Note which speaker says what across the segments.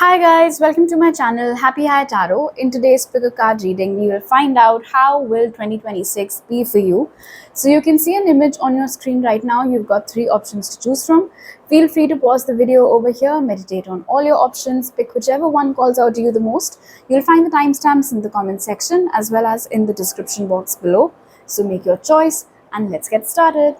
Speaker 1: Hi guys, welcome to my channel Happy High Tarot. In today's pickacard reading, we will find out how will 2026 be for you. So you can see an image on your screen right now. You've got three options to choose from. Feel free to pause the video over here, meditate on all your options, pick whichever one calls out to you the most. You'll find the timestamps in the comment section as well as in the description box below. So make your choice and let's get started.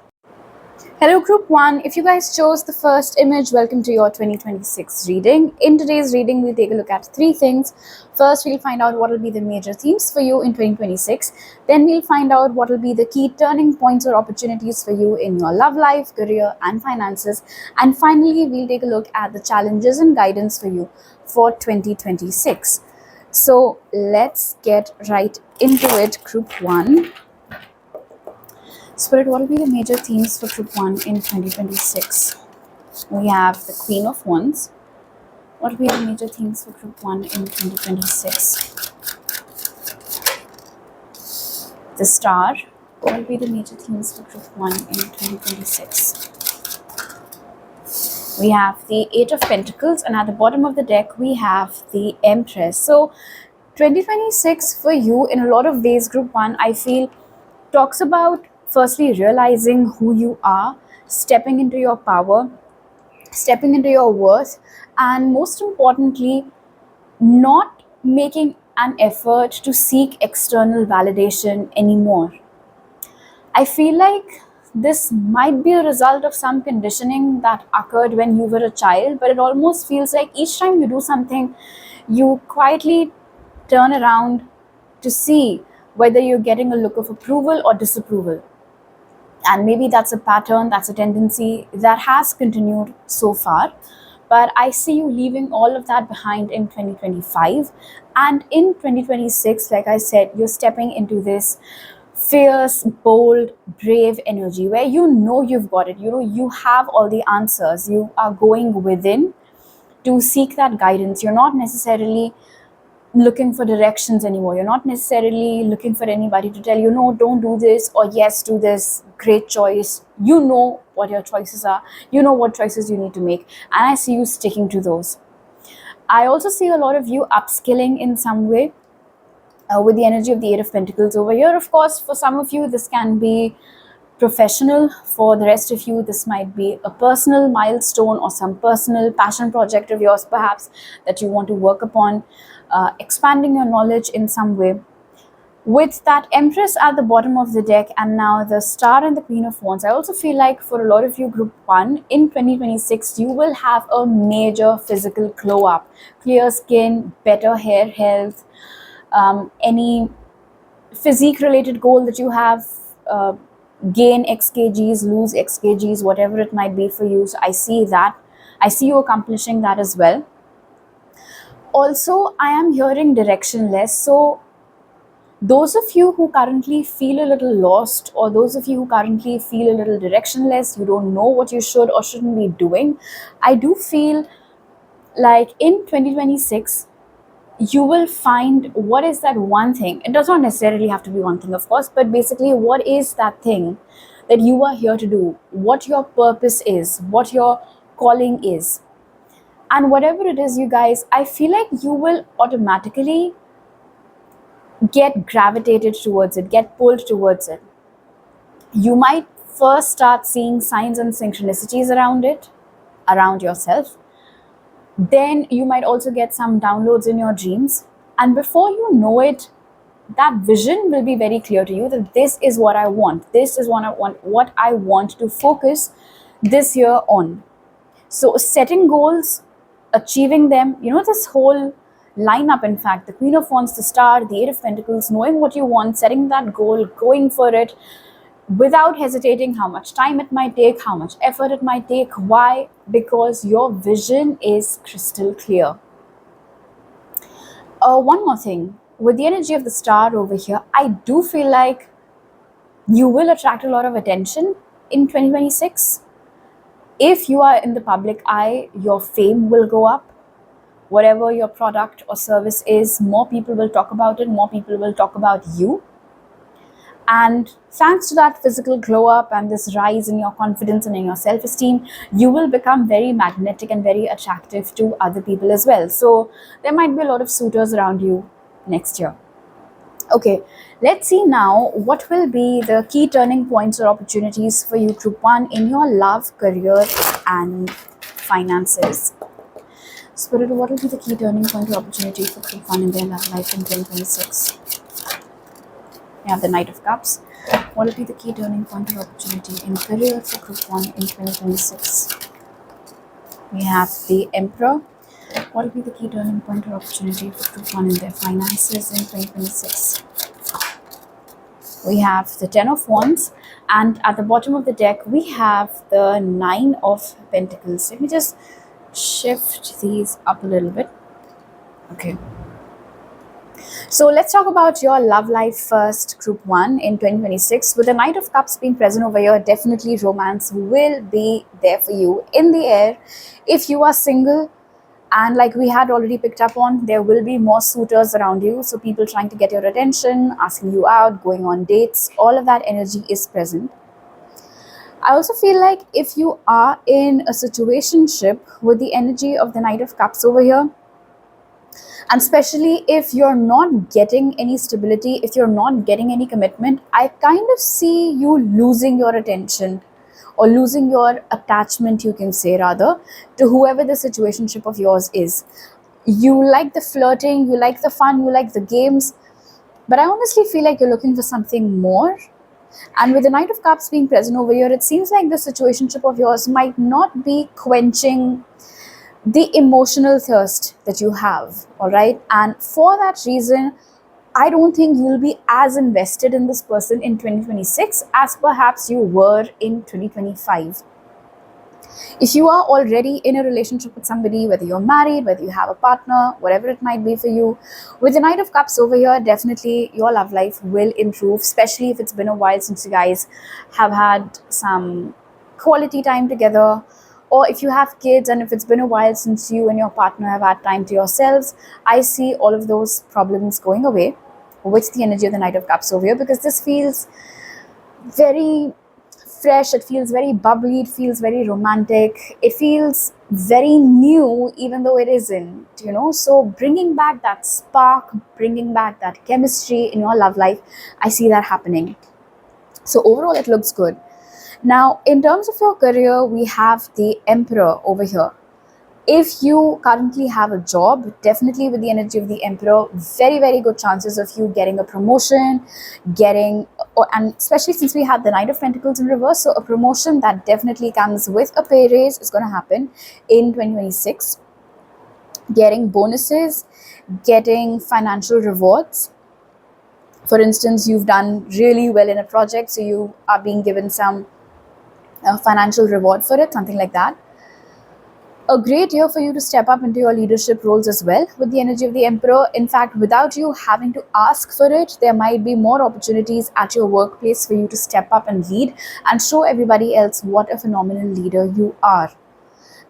Speaker 1: Hello Group 1, if you guys chose the first image, welcome to your 2026 reading. In today's reading, we'll take a look at three things. First, we'll find out what will be the major themes for you in 2026. Then we'll find out what will be the key turning points or opportunities for you in your love life, career and finances. And finally, we'll take a look at the challenges and guidance for you for 2026. So let's get right into it, Group 1. Spirit, what will be the major themes for Group 1 in 2026? We have the Queen of Wands. What will be the major themes for Group 1 in 2026? The Star. What will be the major themes for Group 1 in 2026? We have the Eight of Pentacles, and at the bottom of the deck, we have the Empress. So, 2026 for you, in a lot of ways, Group 1, I feel, talks about firstly realizing who you are, stepping into your power, stepping into your worth, and most importantly, not making an effort to seek external validation anymore. I feel like this might be a result of some conditioning that occurred when you were a child, but it almost feels like each time you do something, you quietly turn around to see whether you're getting a look of approval or disapproval. And maybe that's a pattern, that's a tendency that has continued so far. But I see you leaving all of that behind in 2025. And in 2026, like I said, you're stepping into this fierce, bold, brave energy where you know you've got it. You know you have all the answers. You are going within to seek that guidance. You're not necessarily looking for directions anymore. You're not necessarily looking for anybody to tell you, no, don't do this, or yes, do this, great choice. You know what your choices are. You know what choices you need to make. And I see you sticking to those. I also see a lot of you upskilling in some way with the energy of the Eight of Pentacles over here. Of course, for some of you, this can be professional. For the rest of you, this might be a personal milestone or some personal passion project of yours, perhaps, that you want to work upon. Expanding your knowledge in some way. With that Empress at the bottom of the deck and now the Star and the Queen of Wands, I also feel like for a lot of you, Group 1, in 2026, you will have a major physical glow up. Clear skin, better hair health, any physique related goal that you have, gain X kgs, lose X kgs, whatever it might be for you. So I see that. I see you accomplishing that as well. Also, I am hearing directionless. So those of you who currently feel a little lost, or those of you who currently feel a little directionless, you don't know what you should or shouldn't be doing, I do feel like in 2026, you will find what is that one thing. It does not necessarily have to be one thing, of course, but basically what is that thing that you are here to do, what your purpose is, what your calling is. And whatever it is, you guys, I feel like you will automatically get gravitated towards it, get pulled towards it. You might first start seeing signs and synchronicities around it, around yourself. Then you might also get some downloads in your dreams. And before you know it, that vision will be very clear to you that this is what I want. This is what I want to focus this year on. So setting goals, achieving them, this whole lineup, in fact, the Queen of Wands, the Star, the Eight of Pentacles, knowing what you want, setting that goal, going for it without hesitating how much time it might take, how much effort it might take. Why? Because your vision is crystal clear. One more thing, with the energy of the Star over here, I do feel like you will attract a lot of attention in 2026. If you are in the public eye, your fame will go up. Whatever your product or service is, more people will talk about it, more people will talk about you. And thanks to that physical glow up and this rise in your confidence and in your self-esteem, you will become very magnetic and very attractive to other people as well. So there might be a lot of suitors around you next year. Okay, let's see now what will be the key turning points or opportunities for you, Group 1, in your love, career, and finances. Spirit, what will be the key turning point or opportunity for Group 1 in their love life in 2026? We have the Knight of Cups. What will be the key turning point or opportunity in career for Group 1 in 2026? We have the Emperor. What will be the key turning point or opportunity for Group 1 in their finances in 2026? We have the Ten of Wands, and at the bottom of the deck, we have the Nine of Pentacles. Let me just shift these up a little bit. Okay. So let's talk about your love life first, Group 1, in 2026. With the Knight of Cups being present over here, definitely romance will be there for you in the air. If you are single, and like we had already picked up on, there will be more suitors around you. So people trying to get your attention, asking you out, going on dates, all of that energy is present. I also feel like if you are in a situationship with the energy of the Knight of Cups over here, and especially if you're not getting any stability, if you're not getting any commitment, I kind of see you losing your attention or losing your attachment, you can say rather, to whoever the situationship of yours is. You like the flirting, you like the fun, you like the games, but I honestly feel like you're looking for something more. And with the Knight of Cups being present over here, it seems like the situationship of yours might not be quenching the emotional thirst that you have, all right? And for that reason, I don't think you'll be as invested in this person in 2026 as perhaps you were in 2025. If you are already in a relationship with somebody, whether you're married, whether you have a partner, whatever it might be for you, with the Knight of Cups over here, definitely your love life will improve, especially if it's been a while since you guys have had some quality time together, or if you have kids and if it's been a while since you and your partner have had time to yourselves. I see all of those problems going away with the energy of the Knight of Cups over here, because this feels very fresh, it feels very bubbly, it feels very romantic, it feels very new even though it isn't, so bringing back that spark, bringing back that chemistry in your love life, I see that happening. So overall it looks good. Now in terms of your career, we have the Emperor over here. If you currently have a job, definitely with the energy of the Emperor, very, very good chances of you getting a promotion, and especially since we have the Knight of Pentacles in reverse, so a promotion that definitely comes with a pay raise is going to happen in 2026. Getting bonuses, getting financial rewards. For instance, you've done really well in a project, so you are being given some financial reward for it, something like that. A great year for you to step up into your leadership roles as well with the energy of the Emperor. In fact, without you having to ask for it, there might be more opportunities at your workplace for you to step up and lead and show everybody else what a phenomenal leader you are.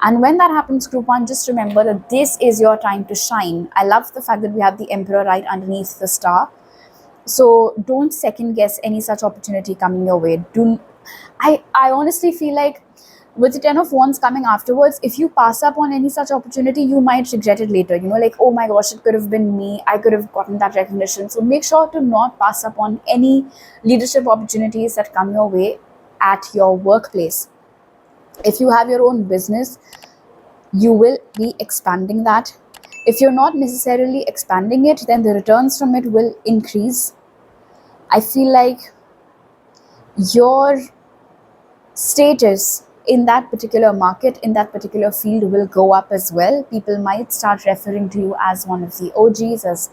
Speaker 1: And when that happens, Group 1, just remember that this is your time to shine. I love the fact that we have the Emperor right underneath the star. So don't second guess any such opportunity coming your way. I honestly feel like with the Ten of Wands coming afterwards, if you pass up on any such opportunity, you might regret it later. Like, oh my gosh, it could have been me. I could have gotten that recognition. So make sure to not pass up on any leadership opportunities that come your way at your workplace. If you have your own business, you will be expanding that. If you're not necessarily expanding it, then the returns from it will increase. I feel like your status in that particular market, in that particular field, will go up as well. People might start referring to you as one of the OGs,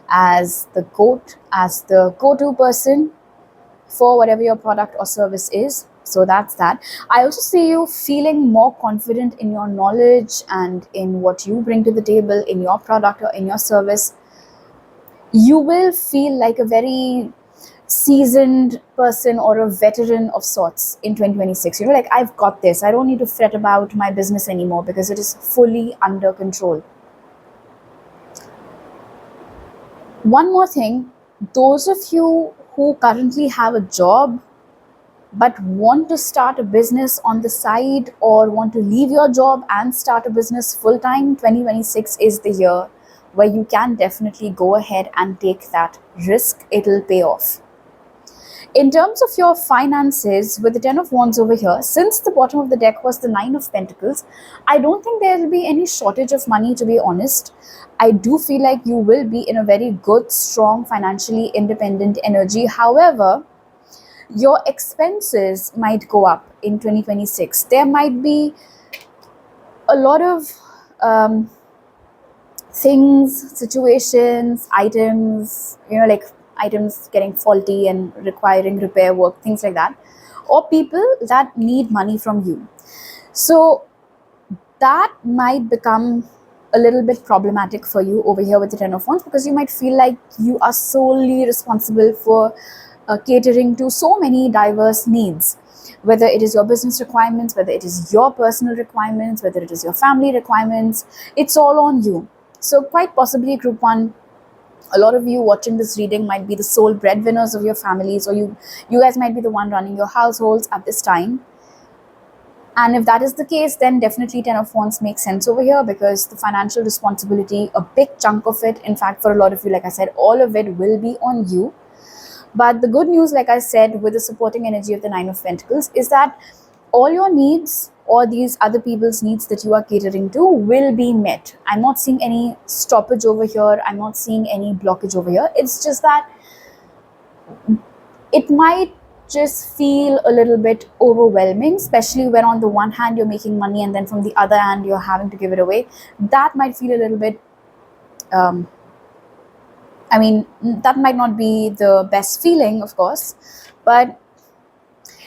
Speaker 1: as the GOAT, as the go-to person for whatever your product or service is. So that's that. I also see you feeling more confident in your knowledge and in what you bring to the table in your product or in your service. You will feel like a very seasoned person or a veteran of sorts in 2026. Like, I've got this. I don't need to fret about my business anymore because it is fully under control. One more thing, those of you who currently have a job but want to start a business on the side, or want to leave your job and start a business full time, 2026 is the year where you can definitely go ahead and take that risk. It'll pay off. In terms of your finances, with the Ten of Wands over here, since the bottom of the deck was the Nine of Pentacles, I don't think there will be any shortage of money, to be honest. I do feel like you will be in a very good, strong, financially independent energy. However, your expenses might go up in 2026. There might be a lot of um, things, situations, items, like items getting faulty and requiring repair work, things like that, or people that need money from you. So that might become a little bit problematic for you over here with the Ten of Wands, because you might feel like you are solely responsible for catering to so many diverse needs, whether it is your business requirements, whether it is your personal requirements, whether it is your family requirements. It's all on you. So quite possibly, Group 1, a lot of you watching this reading might be the sole breadwinners of your families, or you guys might be the one running your households at this time. And if that is the case, then definitely Ten of Wands makes sense over here, because the financial responsibility, a big chunk of it, in fact, for a lot of you, like I said, all of it will be on you. But the good news, like I said, with the supporting energy of the Nine of Pentacles, is that all your needs, or these other people's needs that you are catering to, will be met. I'm not seeing any stoppage over here. I'm not seeing any blockage over here. It's just that it might just feel a little bit overwhelming, especially when on the one hand you're making money and then from the other hand you're having to give it away. That might feel a little bit that might not be the best feeling, of course, but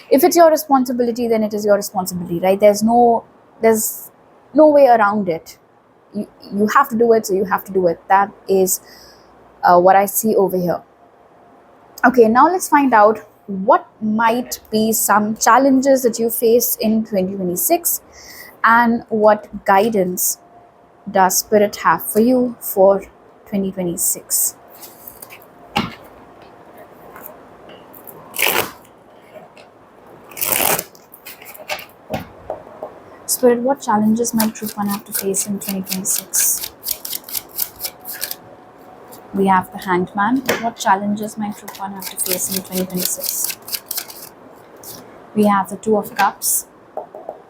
Speaker 1: if it's your responsibility, then it is your responsibility, right? There's no way around it. You have to do it, so you have to do it. That is what I see over here. Okay, now let's find out what might be some challenges that you face in 2026, and what guidance does Spirit have for you for 2026. Spirit, what challenges might Group 1 have to face in 2026? We have the Hanged Man. What challenges might Group 1 have to face in 2026? We have the Two of Cups.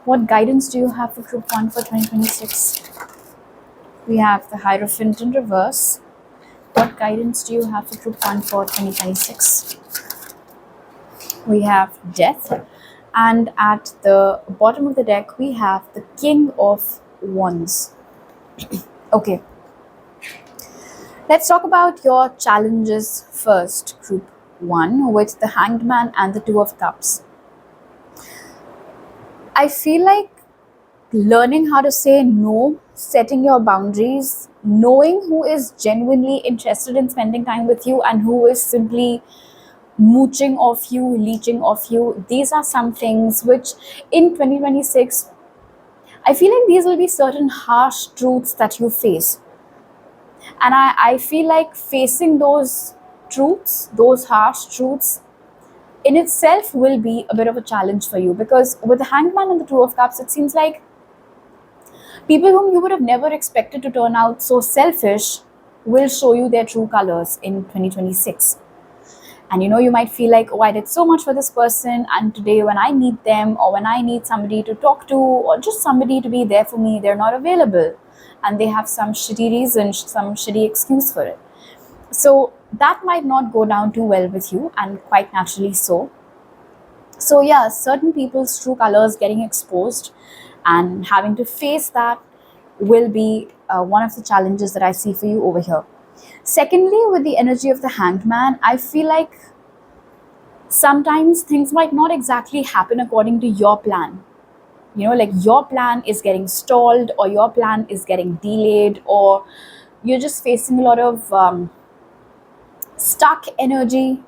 Speaker 1: What guidance do you have for Group 1 for 2026? We have the Hierophant in reverse. What guidance do you have for Group 1 for 2026? We have Death. And at the bottom of the deck, we have the King of Wands. Okay. Let's talk about your challenges first, Group 1, with the Hanged Man and the Two of Cups. I feel like learning how to say no, setting your boundaries, knowing who is genuinely interested in spending time with you and who is simply mooching off you, leeching off you. These are some things which in 2026, I feel like these will be certain harsh truths that you face. And I feel like facing those truths, those harsh truths, in itself will be a bit of a challenge for you, because with the Hanged Man and the Two of Cups, it seems like people whom you would have never expected to turn out so selfish will show you their true colors in 2026. And you might feel like, oh, I did so much for this person, and today when I need them, or when I need somebody to talk to, or just somebody to be there for me, they're not available. And they have some shitty reason, some shitty excuse for it. So that might not go down too well with you, and quite naturally so. So yeah, certain people's true colors getting exposed and having to face that will be one of the challenges that I see for you over here. Secondly, with the energy of the Hanged Man, I feel like sometimes things might not exactly happen according to your plan. Like your plan is getting stalled, or your plan is getting delayed, or you're just facing a lot of stuck energy,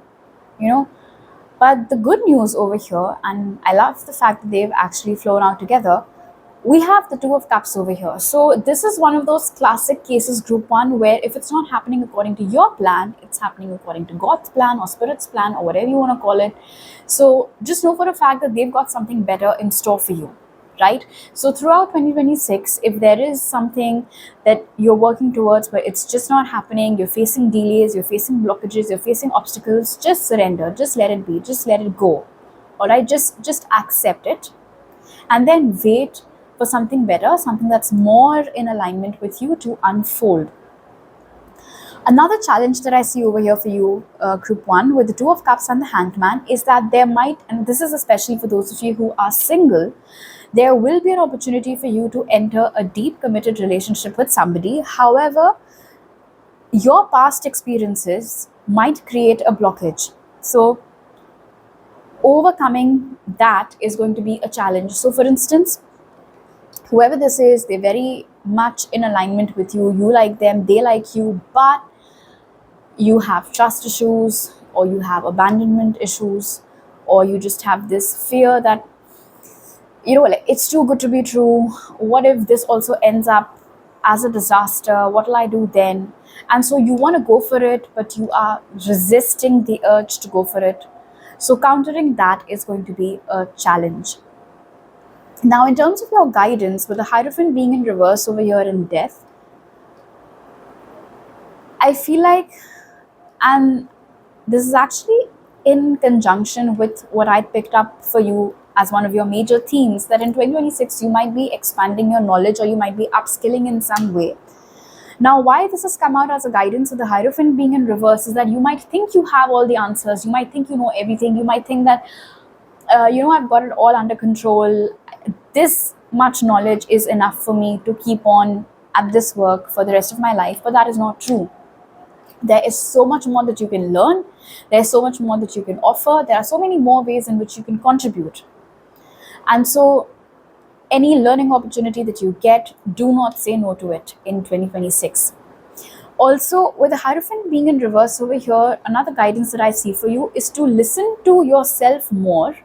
Speaker 1: But the good news over here, and I love the fact that they've actually flown out together, we have the Two of Cups over here. So this is one of those classic cases, group 1, where if it's not happening according to your plan, it's happening according to God's plan or Spirit's plan or whatever you want to call it. So just know for a fact that they've got something better in store for you, right? So throughout 2026, if there is something that you're working towards but it's just not happening, you're facing delays, you're facing blockages, you're facing obstacles, just surrender, just let it be, just let it go. All right, just accept it, and then wait for something better, something that's more in alignment with you to unfold. Another challenge that I see over here for you, group 1, with the Two of Cups and the Hanged Man, is that there might, and this is especially for those of you who are single, there will be an opportunity for you to enter a deep committed relationship with somebody. However, your past experiences might create a blockage. So overcoming that is going to be a challenge. So for instance, whoever this is, they're very much in alignment with you, you like them, they like you, but you have trust issues, or you have abandonment issues, or you just have this fear that, like, it's too good to be true. What if this also ends up as a disaster? What will I do then? And so you want to go for it, but you are resisting the urge to go for it. So countering that is going to be a challenge. Now, in terms of your guidance, with the Hierophant being in reverse over here in death, I feel like, and this is actually in conjunction with what I picked up for you as one of your major themes, that in 2026 you might be expanding your knowledge or you might be upskilling in some way. Now, why this has come out as a guidance with the Hierophant being in reverse is that you might think you have all the answers, you might think you know everything, you might think that I've got it all under control. This much knowledge is enough for me to keep on at this work for the rest of my life, but that is not true. There is so much more that you can learn. There's so much more that you can offer. There are so many more ways in which you can contribute. And so any learning opportunity that you get, do not say no to it in 2026. Also, with the Hierophant being in reverse over here, another guidance that I see for you is to listen to yourself more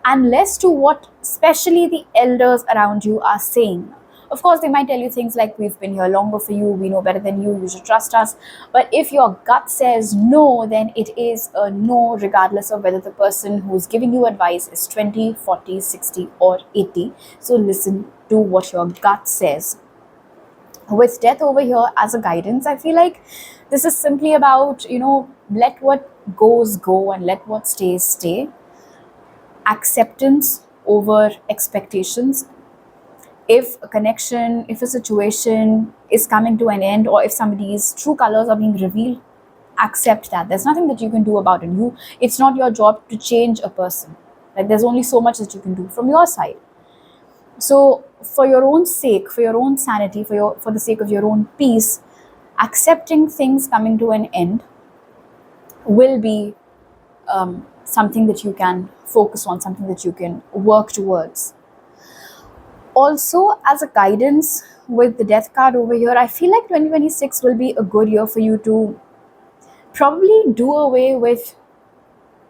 Speaker 1: and less to what especially the elders around you are saying. Of course, they might tell you things like, we've been here longer for you, we know better than you should trust us. But if your gut says no, then it is a no, regardless of whether the person who's giving you advice is 20, 40, 60 or 80. So listen to what your gut says. With death over here as a guidance, I feel like this is simply about, let what goes go and let what stays stay. Acceptance over expectations. If a connection, if a situation is coming to an end, or if somebody's true colors are being revealed, accept that. There's nothing that you can do about it. It's not your job to change a person. Like, there's only so much that you can do from your side. So for your own sake, for your own sanity, for the sake of your own peace, accepting things coming to an end will be something that you can focus on, something that you can work towards. Also, as a guidance with the Death card over here, I feel like 2026 will be a good year for you to probably do away with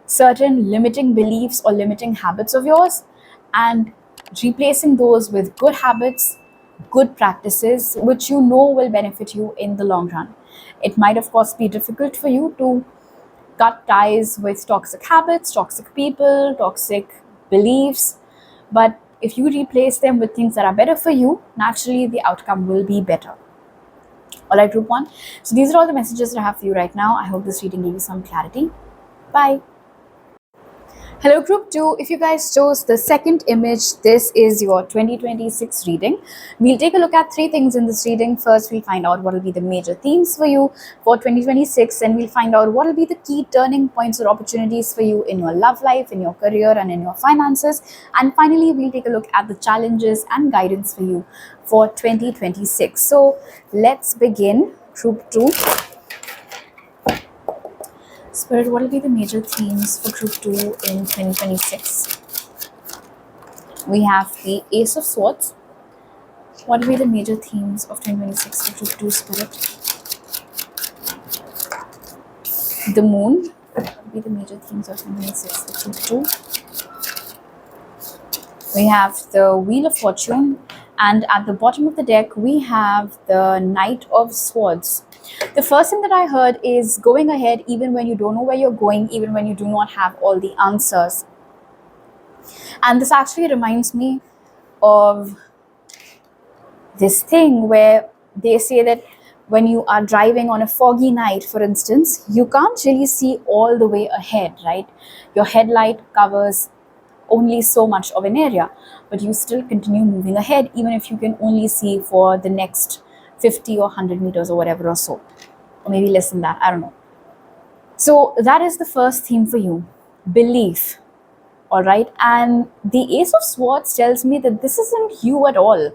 Speaker 1: certain limiting beliefs or limiting habits of yours, and replacing those with good habits, good practices, which you know will benefit you in the long run. It might, of course, be difficult for you to cut ties with toxic habits, toxic people, toxic beliefs, but if you replace them with things that are better for you, naturally the outcome will be better. All right, group 1. So these are all the messages that I have for you right now. I hope this reading gave you some clarity. Bye. Hello group 2, if you guys chose the second image, this is your 2026 reading. We'll take a look at 3 things in this reading. First, we'll find out what will be the major themes for you for 2026, and we'll find out what will be the key turning points or opportunities for you in your love life, in your career and in your finances. And finally, we'll take a look at the challenges and guidance for you for 2026. So let's begin. Group 2. Spirit, what will be the major themes for group 2 in 2026? We have the Ace of Swords. What will be the major themes of 2026 for group 2, Spirit? The Moon. What will be the major themes of 2026 for group 2? we have the Wheel of Fortune, and at the bottom of the deck, we have the Knight of Swords. The first thing that I heard is going ahead even when you don't know where you're going, even when you do not have all the answers. And this actually reminds me of this thing where they say that when you are driving on a foggy night, for instance, you can't really see all the way ahead, right? Your headlight covers only so much of an area, but you still continue moving ahead, even if you can only see for the next 50 or 100 meters or whatever or so, or maybe less than that, I don't know. So that is the first theme for you, belief. All right, and the Ace of Swords tells me that this isn't you at all.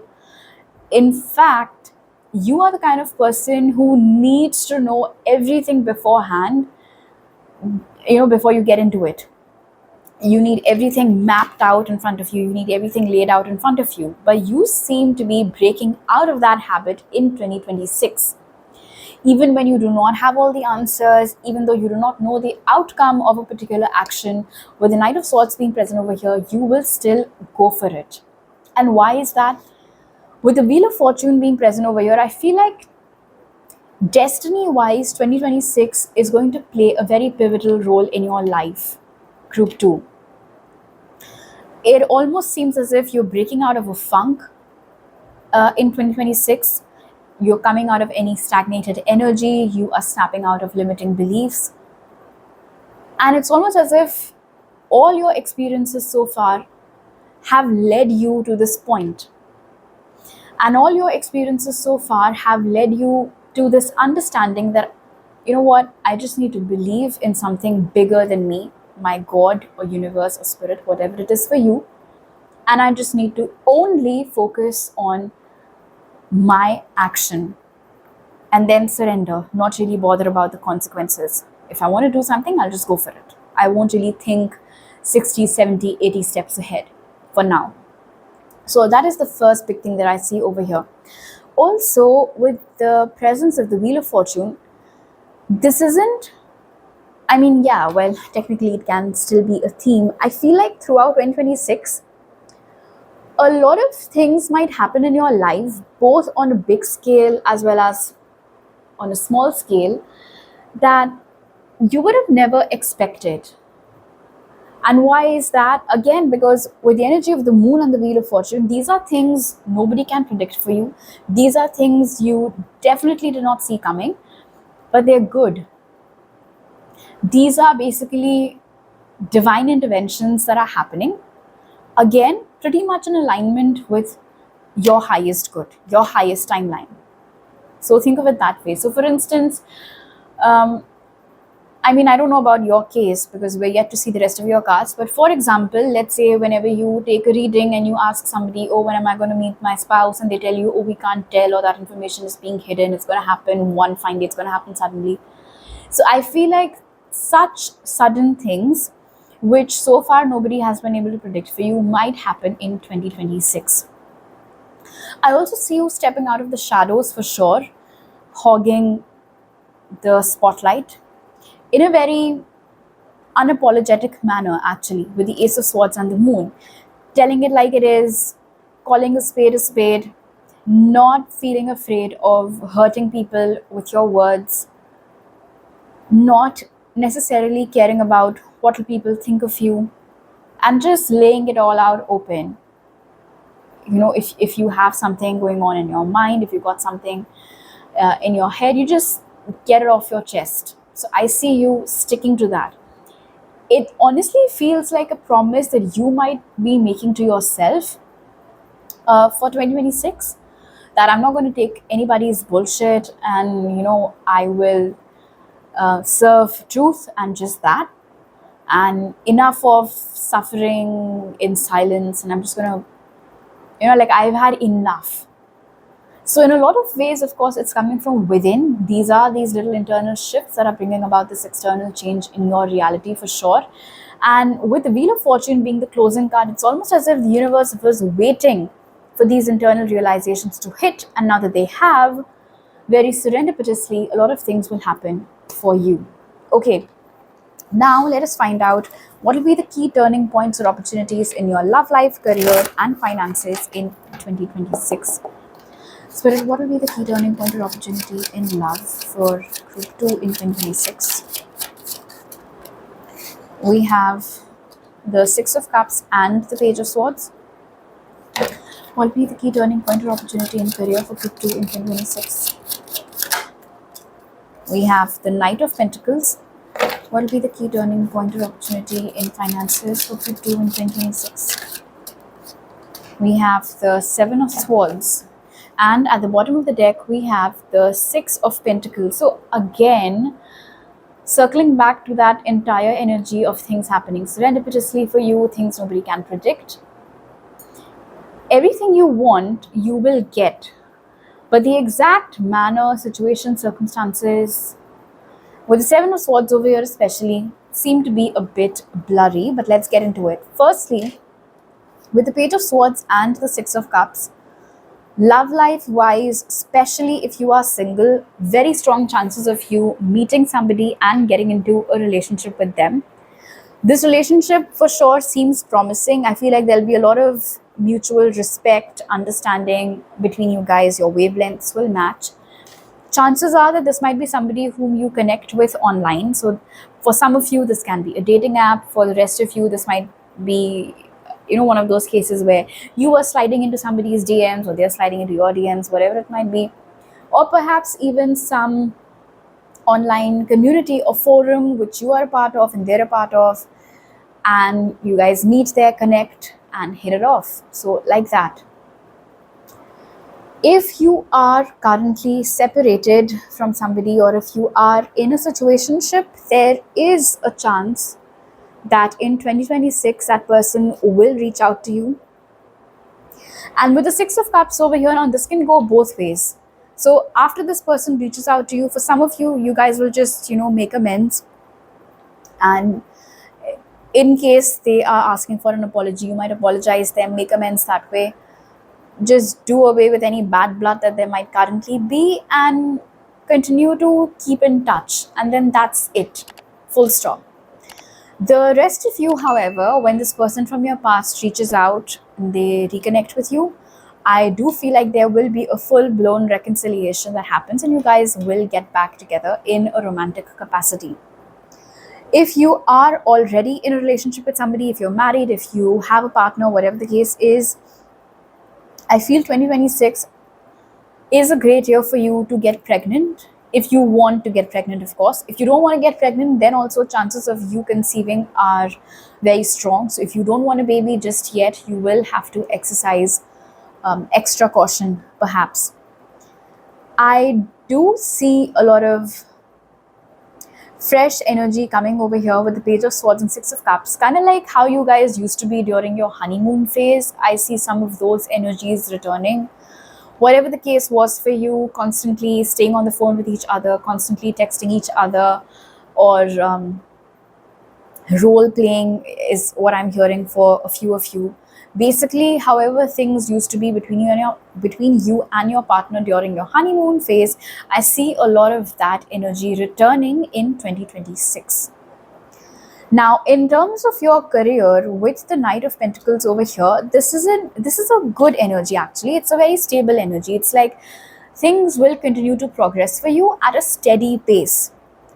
Speaker 1: In fact, you are the kind of person who needs to know everything beforehand, before you get into it. You need everything mapped out in front of you. You need everything laid out in front of you. But you seem to be breaking out of that habit in 2026. Even when you do not have all the answers, even though you do not know the outcome of a particular action, with the Knight of Swords being present over here, you will still go for it. And why is that? With the Wheel of Fortune being present over here, I feel like destiny-wise, 2026 is going to play a very pivotal role in your life. Group 2. It almost seems as if you're breaking out of a funk in 2026. You're coming out of any stagnated energy. You are snapping out of limiting beliefs. And it's almost as if all your experiences so far have led you to this point. And all your experiences so far have led you to this understanding that, you know what, I just need to believe in something bigger than me, my God or universe or spirit, whatever it is for you. And I just need to only focus on my action and then surrender, not really bother about the consequences. If I want to do something, I'll just go for it. I won't really think 60, 70, 80 steps ahead for now. So that is the first big thing that I see over here. Also, with the presence of the Wheel of Fortune, this isn't, technically it can still be a theme. I feel like throughout 2026, a lot of things might happen in your life, both on a big scale as well as on a small scale, that you would have never expected. And why is that? Again, because with the energy of the Moon and the Wheel of Fortune, these are things nobody can predict for you. These are things you definitely did not see coming, but they're good. These are basically divine interventions that are happening. Again, pretty much in alignment with your highest good, your highest timeline. So think of it that way. So for instance, I don't know about your case because we're yet to see the rest of your cards. But for example, let's say whenever you take a reading and you ask somebody, oh, when am I going to meet my spouse? And they tell you, oh, we can't tell, or that information is being hidden. It's going to happen one fine day. It's going to happen suddenly. So I feel like such sudden things, which so far nobody has been able to predict for you, might happen in 2026. I also see you stepping out of the shadows for sure, hogging the spotlight in a very unapologetic manner, actually, with the Ace of Swords and the Moon, telling it like it is, calling a spade, not feeling afraid of hurting people with your words, not necessarily caring about what will people think of you, and just laying it all out open. If you have something going on in your mind, if you got something in your head, you just get it off your chest. So I see you sticking to that. It honestly feels like a promise that you might be making to yourself for 2026, that I'm not going to take anybody's bullshit, and I will serve truth and just that, and enough of suffering in silence, and I'm just going to I've had enough. So in a lot of ways, of course, it's coming from within. These are these little internal shifts that are bringing about this external change in your reality for sure. And with the Wheel of Fortune being the closing card, it's almost as if the universe was waiting for these internal realizations to hit. And now that they have, very serendipitously, a lot of things will happen for you. Okay, Now, let us find out what will be the key turning points or opportunities in your love life, career, and finances in 2026. Spirit, what will be the key turning point or opportunity in love for group 2 in 2026? We have the Six of Cups and the Page of Swords. What will be the key turning point or opportunity in career for group 2 in 2026? We have the Knight of Pentacles. What will be the key turning point or opportunity in finances for group 2 in 2026? We have the Seven of Swords. And at the bottom of the deck, we have the Six of Pentacles. So again, circling back to that entire energy of things happening serendipitously for you, things nobody can predict. Everything you want, you will get. But the exact manner, situation, circumstances, with the Seven of Swords over here especially, seem to be a bit blurry, but let's get into it. Firstly, with the Page of Swords and the Six of Cups, love life wise, especially if you are single, very strong chances of you meeting somebody and getting into a relationship with them. This relationship for sure seems promising. I feel like there'll be a lot of mutual respect, understanding between you guys. Your wavelengths will match. Chances are that this might be somebody whom you connect with online. So for some of you, this can be a dating app. For the rest of you, this might be, one of those cases where you are sliding into somebody's DMs or they're sliding into your DMs, whatever it might be. Or perhaps even some online community or forum which you are a part of and they're a part of, and you guys meet there, connect, and hit it off. So like that. If you are currently separated from somebody, or if you are in a situationship, there is a chance that in 2026 that person will reach out to you. And with the Six of Cups over here, now this can go both ways. So after this person reaches out to you, for some of you, you guys will just make amends, and in case they are asking for an apology, you might apologize them, make amends that way. Just do away with any bad blood that there might currently be and continue to keep in touch. And then that's it. Full stop. The rest of you, however, when this person from your past reaches out and they reconnect with you, I do feel like there will be a full-blown reconciliation that happens and you guys will get back together in a romantic capacity. If you are already in a relationship with somebody, if you're married, if you have a partner, whatever the case is, I feel 2026 is a great year for you to get pregnant. If you want to get pregnant, of course. If you don't want to get pregnant, then also chances of you conceiving are very strong. So if you don't want a baby just yet, you will have to exercise extra caution, perhaps. I do see a lot of fresh energy coming over here with the Page of Swords and Six of Cups, kind of like how you guys used to be during your honeymoon phase. I see some of those energies returning. Whatever the case was for you, constantly staying on the phone with each other, constantly texting each other, or role playing is what I'm hearing for a few of you. Basically, however things used to be between you and your partner during your honeymoon phase, I see a lot of that energy returning in 2026. Now, in terms of your career, with the Knight of Pentacles over here, this is a good energy actually. It's a very stable energy. It's like things will continue to progress for you at a steady pace.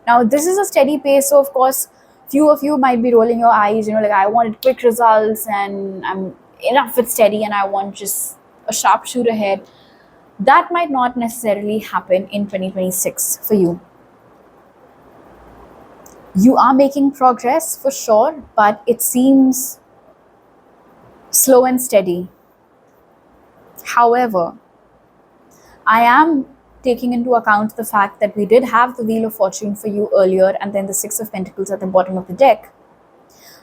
Speaker 1: Now, this is a steady pace, so of course, few of you might be rolling your eyes, like I wanted quick results and I'm enough with steady and I want just a sharp shoot ahead. That might not necessarily happen in 2026 for you. You are making progress for sure, but it seems slow and steady. However, I am taking into account the fact that we did have the Wheel of Fortune for you earlier and then the Six of Pentacles at the bottom of the deck.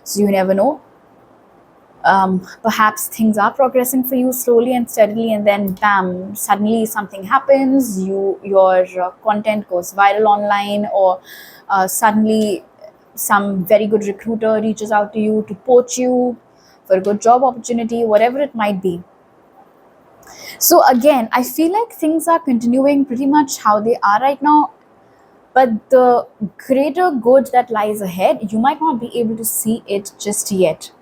Speaker 1: So you never know. Perhaps things are progressing for you slowly and steadily, and then bam, suddenly something happens, your content goes viral online, or suddenly some very good recruiter reaches out to you to poach you for a good job opportunity, whatever it might be. So again, I feel like things are continuing pretty much how they are right now. but the greater good that lies ahead, you might not be able to see it just yet.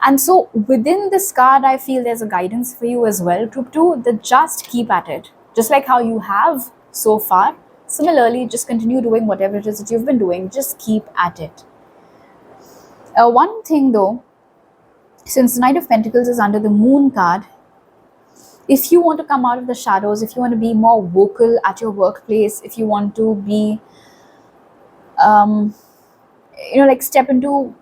Speaker 1: And so within this card, I feel there's a guidance for you as well. Group 2, that just keep at it. Just like how you have so far, similarly, just continue doing whatever it is that you've been doing. Just keep at it. One thing though, since the Knight of Pentacles is under the Moon card, if you want to come out of the shadows, if you want to be more vocal at your workplace, if you want to be, like step into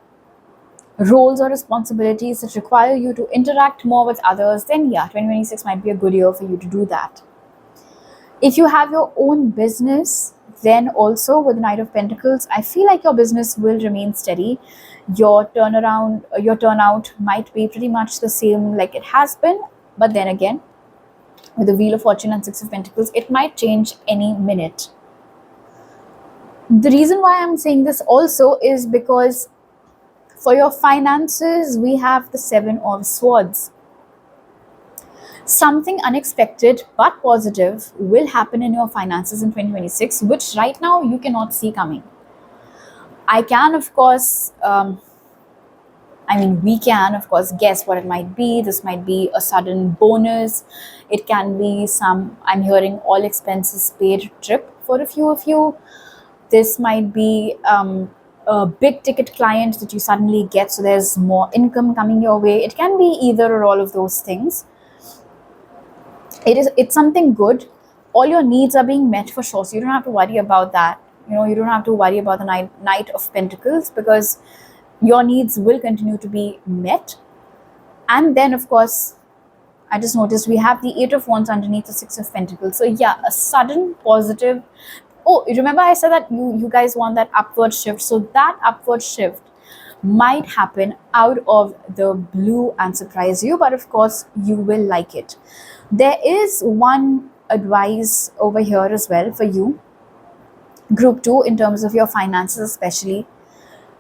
Speaker 1: roles or responsibilities that require you to interact more with others, then yeah, 2026 might be a good year for you to do that. If you have your own business, then also with the Knight of Pentacles, I feel like your business will remain steady. Your turnout might be pretty much the same like it has been, but then again, with the Wheel of Fortune and Six of Pentacles, it might change any minute. The reason why I'm saying this also is because for your finances, we have the Seven of Swords. Something unexpected but positive will happen in your finances in 2026, which right now you cannot see coming. I can, of course, we can, of course, guess what it might be. This might be a sudden bonus. It can be I'm hearing all expenses paid trip for a few of you. This might be a big ticket client that you suddenly get, so there's more income coming your way. It can be either or all of those things. It's something good. All your needs are being met for sure, so you don't have to worry about that. You don't have to worry about the Knight of Pentacles, because your needs will continue to be met. And then, of course, I just noticed we have the Eight of Wands underneath the Six of Pentacles. So yeah, a sudden positive. Oh, remember I said that you guys want that upward shift. So that upward shift might happen out of the blue and surprise you, but of course you will like it. There is one advice over here as well for you, Group 2, in terms of your finances especially.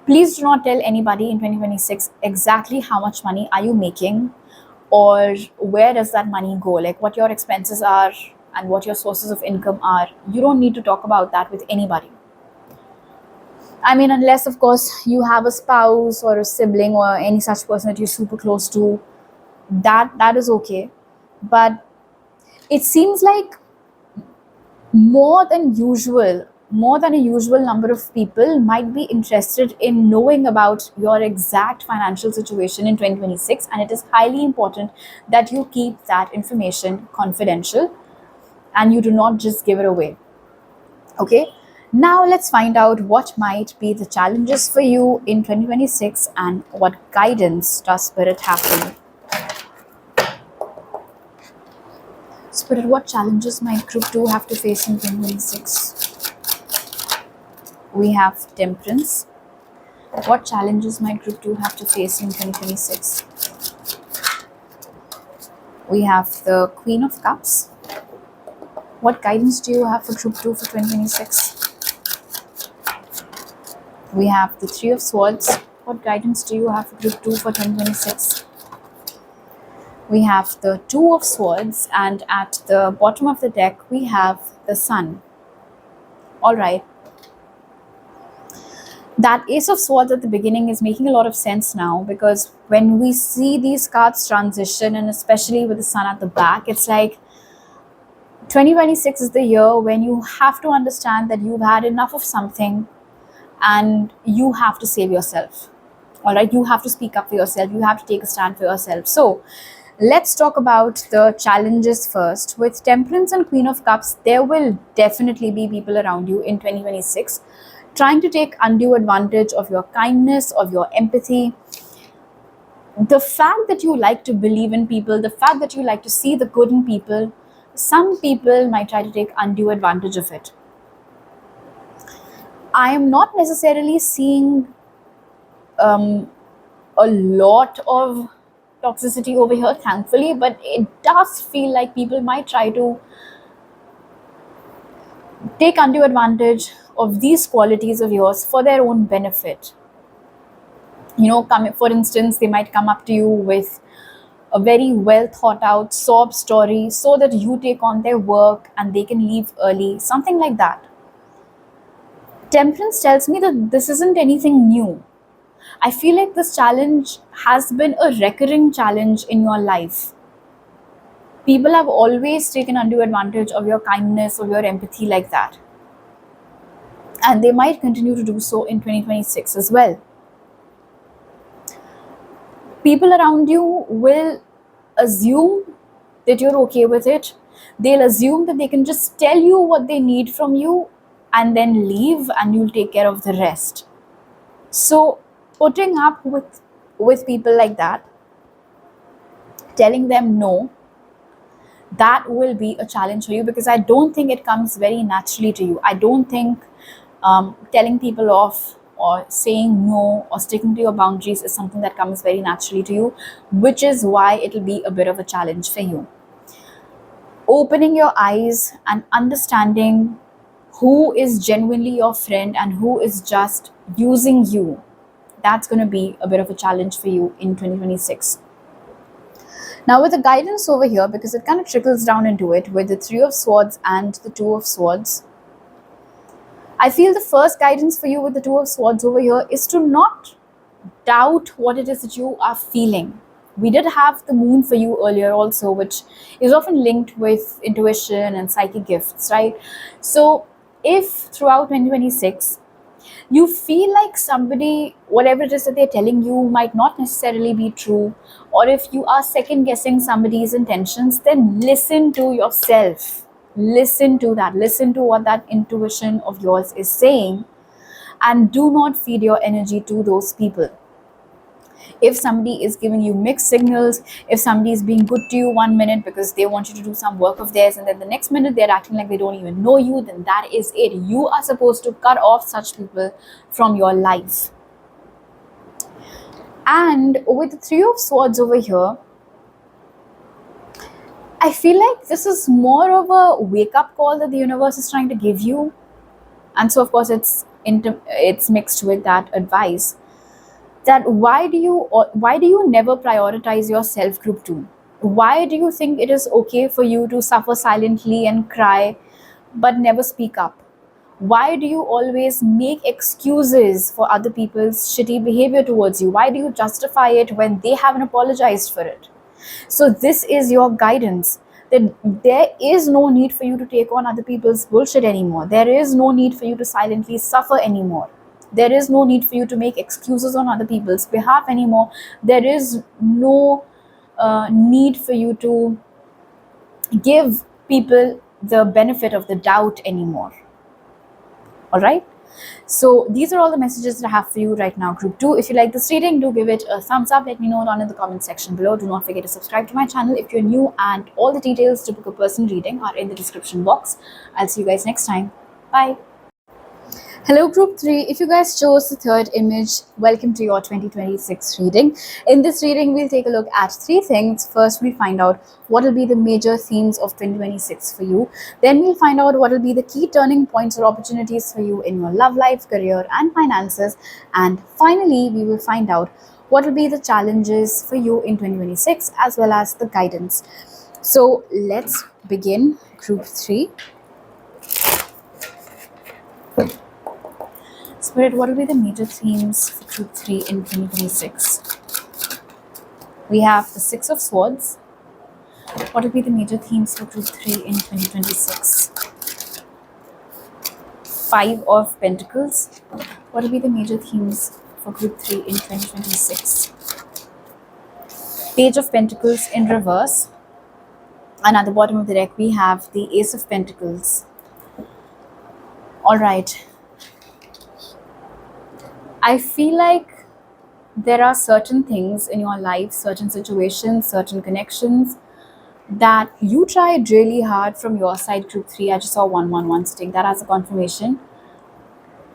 Speaker 1: Please do not tell anybody in 2026 exactly how much money are you making, or where does that money go, like what your expenses are and what your sources of income are. You don't need to talk about that with anybody. Unless of course you have a spouse or a sibling or any such person that you're super close to, that is okay. But it seems like more than a usual number of people might be interested in knowing about your exact financial situation in 2026, and it is highly important that you keep that information confidential and you do not just give it away. Okay, now let's find out what might be the challenges for you in 2026 and what guidance does Spirit have for you. Spirit, what challenges might Group 2 have to face in 2026? We have Temperance. What challenges might Group 2 have to face in 2026? We have the Queen of Cups. What guidance do you have for Group 2 for 2026? We have the Three of Swords. What guidance do you have for Group 2 for 2026? We have the Two of Swords, and at the bottom of the deck, we have the Sun. All right. That Ace of Swords at the beginning is making a lot of sense now, because when we see these cards transition, and especially with the Sun at the back, it's like 2026 is the year when you have to understand that you've had enough of something and you have to save yourself. All right, you have to speak up for yourself. You have to take a stand for yourself. So let's talk about the challenges first. With Temperance and Queen of Cups, there will definitely be people around you in 2026 trying to take undue advantage of your kindness, of your empathy. The fact that you like to believe in people, the fact that you like to see the good in people, some people might try to take undue advantage of it. I am not necessarily seeing a lot of toxicity over here, thankfully, but it does feel like people might try to take undue advantage of these qualities of yours for their own benefit. For instance, they might come up to you with a very well thought out sob story so that you take on their work and they can leave early, something like that. Temperance tells me that this isn't anything new. I feel like this challenge has been a recurring challenge in your life. People have always taken undue advantage of your kindness or your empathy like that. And they might continue to do so in 2026 as well. People around you will assume that you're okay with it. They'll assume that they can just tell you what they need from you and then leave, and you'll take care of the rest. So, putting up with people like that, telling them no, that will be a challenge for you, because I don't think it comes very naturally to you. I don't think telling people off or saying no or sticking to your boundaries is something that comes very naturally to you, which is why it'll be a bit of a challenge for you. Opening your eyes and understanding who is genuinely your friend and who is just using you, that's going to be a bit of a challenge for you in 2026. Now, with the guidance over here, because it kind of trickles down into it with the Three of Swords and the Two of Swords, I feel the first guidance for you with the Two of Swords over here is to not doubt what it is that you are feeling. We did have the moon for you earlier also, which is often linked with intuition and psychic gifts, right? So if throughout 2026 you feel like somebody, whatever it is that they're telling you, might not necessarily be true, or if you are second guessing somebody's intentions, then listen to yourself. Listen to that. Listen to what that intuition of yours is saying, and do not feed your energy to those people. If somebody is giving you mixed signals, if somebody is being good to you one minute because they want you to do some work of theirs, and then the next minute they're acting like they don't even know you, then that is it. You are supposed to cut off such people from your life. And with the Three of Swords over here, I feel like this is more of a wake-up call that the universe is trying to give you. And so, of course, it's mixed with that advice that why do you never prioritize your self group too? Why do you think it is okay for you to suffer silently and cry but never speak up? Why do you always make excuses for other people's shitty behavior towards you? Why do you justify it when they haven't apologized for it? So this is your guidance, that there is no need for you to take on other people's bullshit anymore. There is no need for you to silently suffer anymore. There is no need for you to make excuses on other people's behalf anymore. There is no need for you to give people the benefit of the doubt anymore. All right? So these are all the messages that I have for you right now, group 2. If you like this reading, do give it a thumbs up. Let me know down in the comment section below. Do not forget to subscribe to my channel if you're new, and all the details to book a personal reading are in the description box. I'll see you guys next time. Bye. Hello group 3, if you guys chose the third image, welcome to your 2026 reading. In this reading, we'll take a look at 3 things. First, we'll find out what will be the major themes of 2026 for you. Then we'll find out what will be the key turning points or opportunities for you in your love life, career and finances. And finally, we will find out what will be the challenges for you in 2026 as well as the guidance. So let's begin group 3. Spirit, what will be the major themes for group 3 in 2026? We have the 6 of Swords. What will be the major themes for group 3 in 2026? 5 of Pentacles. What will be the major themes for group 3 in 2026? Page of Pentacles in reverse. And at the bottom of the deck, we have the Ace of Pentacles. All right. I feel like there are certain things in your life, certain situations, certain connections that you tried really hard from your side, group 3. I just saw 111, so take that as a confirmation.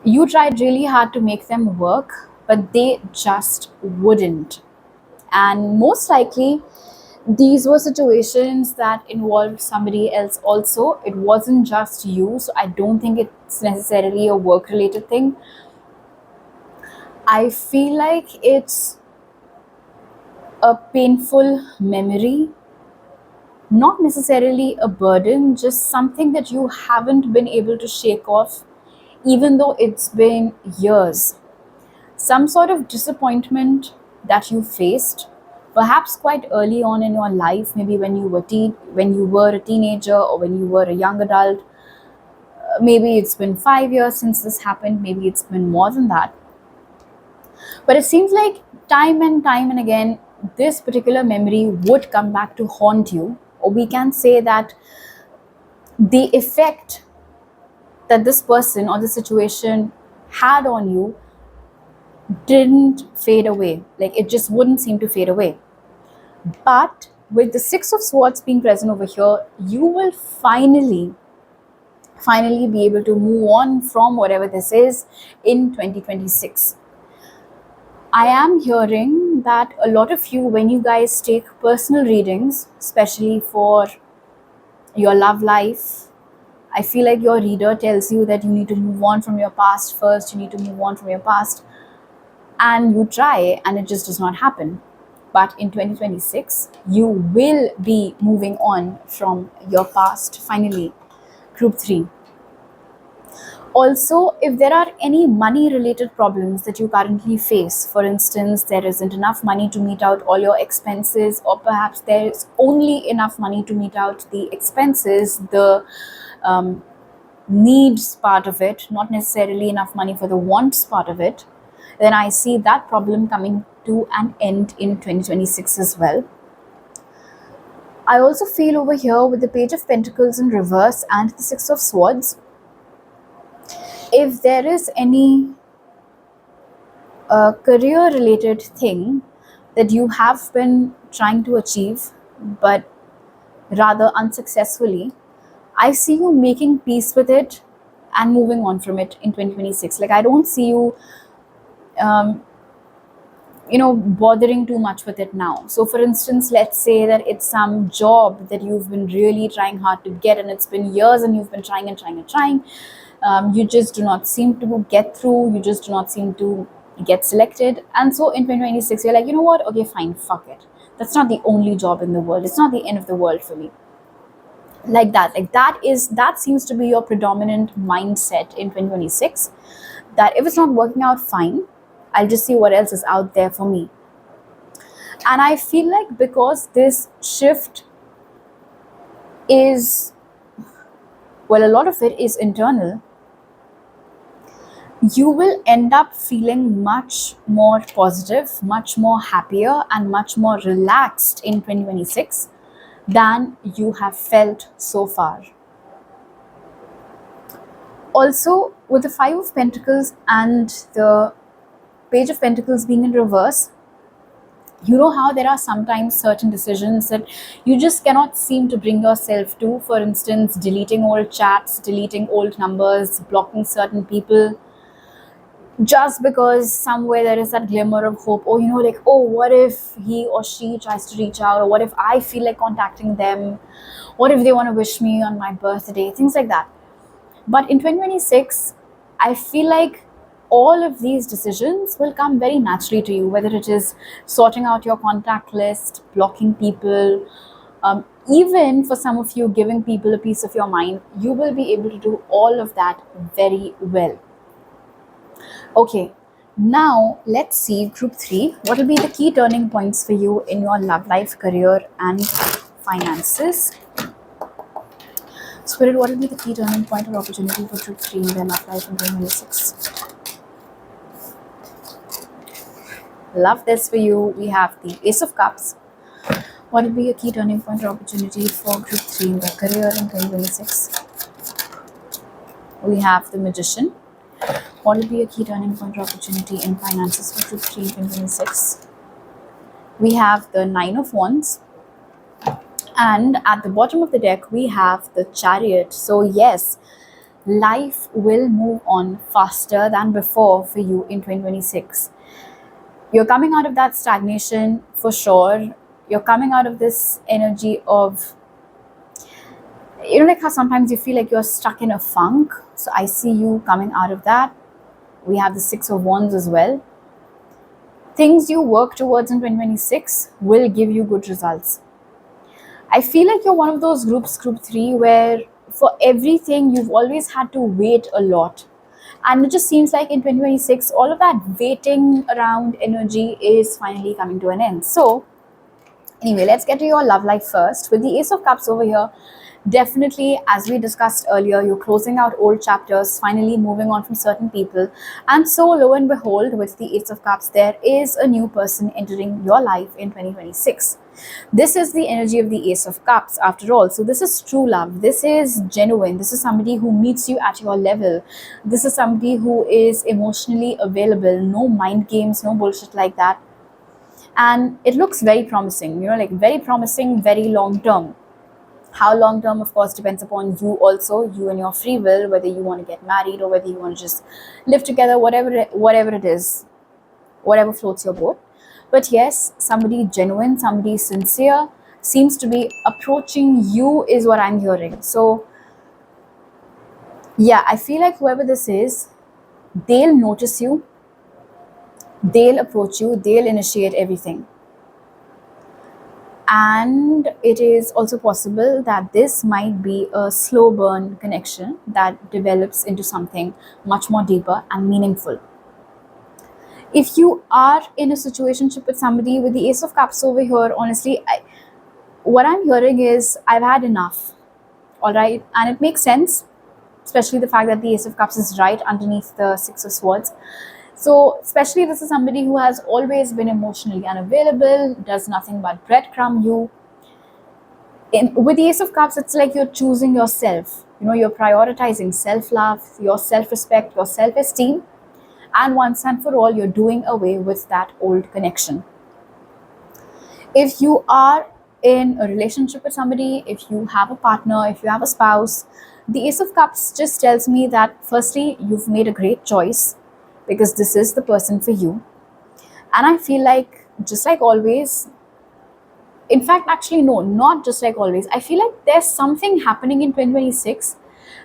Speaker 1: You tried really hard to make them work, but they just wouldn't. And most likely, these were situations that involved somebody else also. It wasn't just you, so I don't think it's necessarily a work-related thing. I feel like it's a painful memory, not necessarily a burden, just something that you haven't been able to shake off even though it's been years. Some sort of disappointment that you faced, perhaps quite early on in your life, maybe when you were a teenager or when you were a young adult. Maybe it's been 5 years since this happened, maybe it's been more than that. But it seems like time and again, this particular memory would come back to haunt you, or we can say that the effect that this person or the situation had on you didn't fade away. Like, it just wouldn't seem to fade away. But with the Six of Swords being present over here, you will finally be able to move on from whatever this is in 2026. I am hearing that a lot of you, when you guys take personal readings, especially for your love life, I feel like your reader tells you that you need to move on from your past first, you need to move on from your past, and you try and it just does not happen. But in 2026, you will be moving on from your past finally. Group 3. Also, if there are any money related problems that you currently face, for instance, there isn't enough money to meet out all your expenses, or perhaps there is only enough money to meet out the expenses, the needs part of it, not necessarily enough money for the wants part of it, then I see that problem coming to an end in 2026 as well. I also feel over here with the Page of Pentacles in reverse and the Six of Swords, if there is any career related thing that you have been trying to achieve but rather unsuccessfully, I see you making peace with it and moving on from it in 2026. Like, I don't see you bothering too much with it now. So for instance, let's say that it's some job that you've been really trying hard to get, and it's been years and you've been trying and trying and trying. You just do not seem to get through, you just do not seem to get selected. And so in 2026, you're like, you know what, okay, fine, fuck it. That's not the only job in the world. It's not the end of the world for me. Like that seems to be your predominant mindset in 2026. That if it's not working out, fine, I'll just see what else is out there for me. And I feel like because this shift is, well, a lot of it is internal, you will end up feeling much more positive, much more happier, and much more relaxed in 2026 than you have felt so far. Also, with the Five of Pentacles and the Page of Pentacles being in reverse, you know how there are sometimes certain decisions that you just cannot seem to bring yourself to. For instance, deleting old chats, deleting old numbers, blocking certain people, just because somewhere there is that glimmer of hope. Or, like, oh, what if he or she tries to reach out? Or what if I feel like contacting them? What if they want to wish me on my birthday? Things like that. But in 2026, I feel like all of these decisions will come very naturally to you, whether it is sorting out your contact list, blocking people, even for some of you, giving people a piece of your mind. You will be able to do all of that very well. Okay, now let's see Group 3. What will be the key turning points for you in your love life, career, and finances? Spirit, what will be the key turning point or opportunity for Group 3 in their love life in 2026? Love this for you. We have the Ace of Cups. What will be a key turning point or opportunity for Group 3 in their career in 2026? We have the Magician. What will be a key turning point or opportunity in finances for Group 3 in 2026? We have the Nine of Wands. And at the bottom of the deck, we have the Chariot. So yes, life will move on faster than before for you in 2026. You're coming out of that stagnation for sure. You're coming out of this energy of, like how sometimes you feel like you're stuck in a funk. So I see you coming out of that. We have the Six of Wands as well. Things you work towards in 2026 will give you good results. I feel like you're one of those groups, Group 3, where for everything you've always had to wait a lot. And it just seems like in 2026, all of that waiting around energy is finally coming to an end. So anyway, let's get to your love life first. With the Ace of Cups over here, definitely, as we discussed earlier, you're closing out old chapters, finally moving on from certain people. And so, lo and behold, with the Ace of Cups, there is a new person entering your life in 2026. This is the energy of the Ace of Cups, after all. So, this is true love. This is genuine. This is somebody who meets you at your level. This is somebody who is emotionally available. No mind games, no bullshit like that. And it looks very promising, like very promising, very long term. How long term, of course, depends upon you also, you and your free will, whether you want to get married or whether you want to just live together, whatever it is, whatever floats your boat. But yes, somebody genuine, somebody sincere seems to be approaching you, is what I'm hearing. So yeah, I feel like whoever this is, they'll notice you, they'll approach you, they'll initiate everything. And it is also possible that this might be a slow burn connection that develops into something much more deeper and meaningful. If you are in a situationship with somebody with the Ace of Cups over here, honestly, what I'm hearing is I've had enough. All right. And it makes sense, especially the fact that the Ace of Cups is right underneath the Six of Swords. So, especially this is somebody who has always been emotionally unavailable, does nothing but breadcrumb you. With the Ace of Cups, it's like you're choosing yourself. You're prioritizing self-love, your self-respect, your self-esteem. And once and for all, you're doing away with that old connection. If you are in a relationship with somebody, if you have a partner, if you have a spouse, the Ace of Cups just tells me that firstly, you've made a great choice, because this is the person for you. And I feel like, just like always, in fact, actually, no, not just like always, I feel like there's something happening in 2026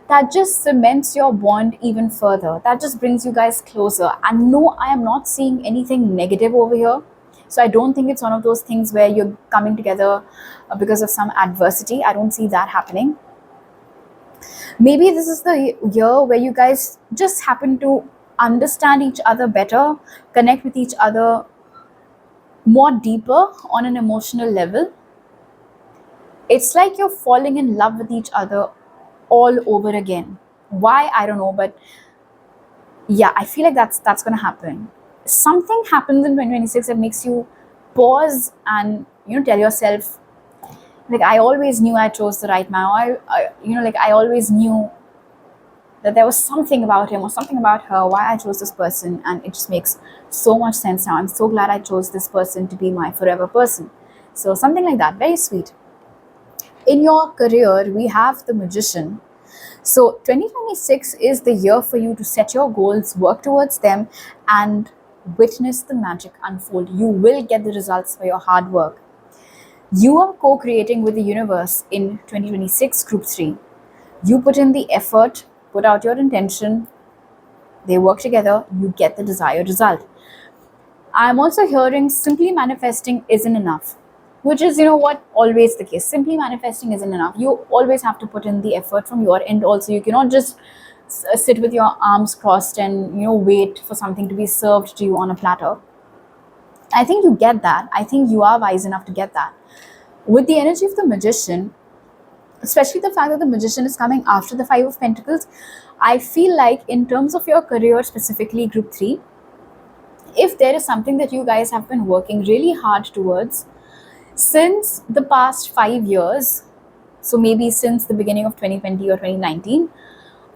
Speaker 1: that just cements your bond even further, that just brings you guys closer. And no, I am not seeing anything negative over here. So I don't think it's one of those things where you're coming together because of some adversity. I don't see that happening. Maybe this is the year where you guys just happen to understand each other better, connect with each other more deeper on an emotional level. It's like you're falling in love with each other all over again. Why? I don't know, but yeah, I feel like that's gonna happen. Something happens in 2026 that makes you pause and tell yourself, like, I always knew I chose the right man. I always knew that there was something about him or something about her, why I chose this person, and it just makes so much sense now. I'm so glad I chose this person to be my forever person. So something like that, very sweet. In your career, we have the Magician. So 2026 is the year for you to set your goals, work towards them, and witness the magic unfold. You will get the results for your hard work. You are co-creating with the universe in 2026, Group 3. You put in the effort, put out your intention, they work together, you get the desired result. I'm also hearing simply manifesting isn't enough, which is, always the case. Simply manifesting isn't enough. You always have to put in the effort from your end also. You cannot just sit with your arms crossed and, wait for something to be served to you on a platter. I think you get that. I think you are wise enough to get that. With the energy of the Magician, especially the fact that the Magician is coming after the Five of Pentacles, I feel like in terms of your career, specifically Group 3, if there is something that you guys have been working really hard towards since the past 5 years, so maybe since the beginning of 2020 or 2019,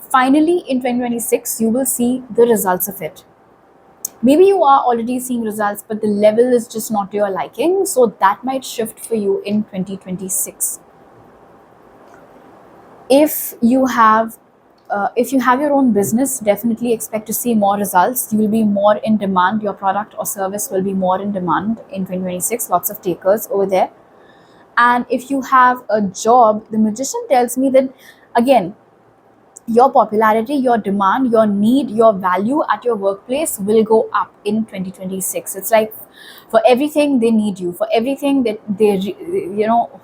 Speaker 1: finally in 2026, you will see the results of it. Maybe you are already seeing results, but the level is just not to your liking. So that might shift for you in 2026. If you have your own business, definitely expect to see more results. You will be more in demand. Your product or service will be more in demand in 2026. Lots of takers over there. And if you have a job, the Magician tells me that, again, your popularity, your demand, your need, your value at your workplace will go up in 2026. It's like for everything they need you, for everything that they,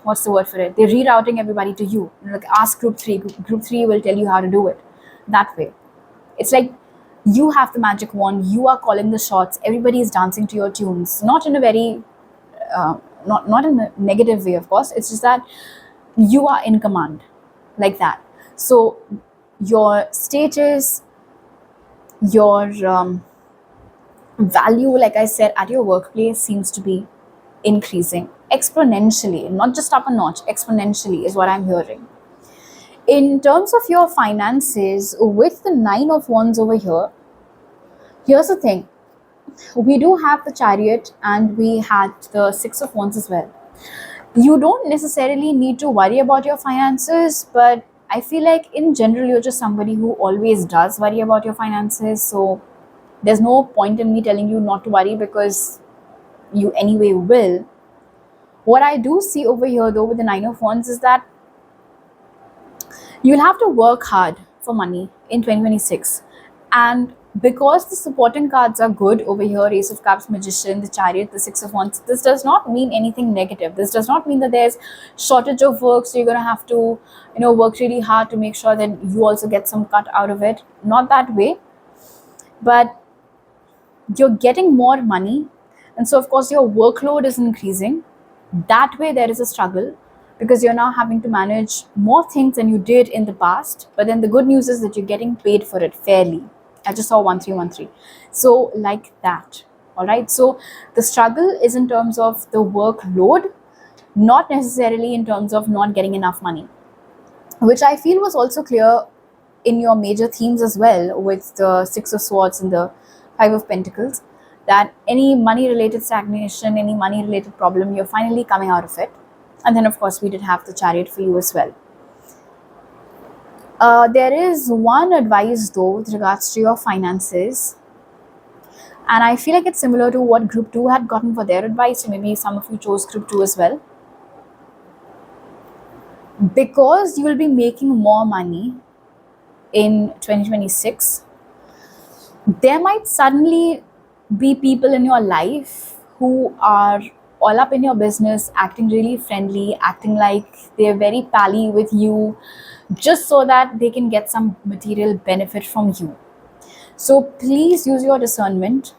Speaker 1: what's the word for it? They're rerouting everybody to you. Like, ask Group 3. Group 3 will tell you how to do it that way. It's like You have the magic wand, you are calling the shots, everybody is dancing to your tunes, not in a very uh, not in a negative way, of course. It's just that you are in command, like that. So your status, your value, like I said, at your workplace seems to be increasing exponentially, not just up a notch, exponentially is what I'm hearing. In terms of your finances, with the Nine of Wands over here, here's the thing. We do have the Chariot and we had the Six of Wands as well. You don't necessarily need to worry about your finances, but I feel like in general you're just somebody who always does worry about your finances. So there's no point in me telling you not to worry, because you anyway will. What I do see over here though with the Nine of Wands is that you'll have to work hard for money in 2026. And because the supporting cards are good over here, Ace of Cups, Magician, the Chariot, the Six of Wands, this does not mean anything negative. This does not mean that there's shortage of work, so you're going to have to, work really hard to make sure that you also get some cut out of it. Not that way. But you're getting more money, and so of course your workload is increasing. That way there is a struggle, because you're now having to manage more things than you did in the past. But then the good news is that you're getting paid for it fairly. I just saw 1313. So like that. All right. So the struggle is in terms of the workload, not necessarily in terms of not getting enough money, which I feel was also clear in your major themes as well, with the Six of Swords and the Five of Pentacles, that any money related stagnation, any money related problem, you're finally coming out of it. And then of course we did have the Chariot for you as well. There is one advice though with regards to your finances, and I feel like it's similar to what group 2 had gotten for their advice. So maybe some of you chose group 2 as well. Because you will be making more money in 2026, there might suddenly be people in your life who are all up in your business, acting really friendly, acting like they're very pally with you, just so that they can get some material benefit from you. So please use your discernment,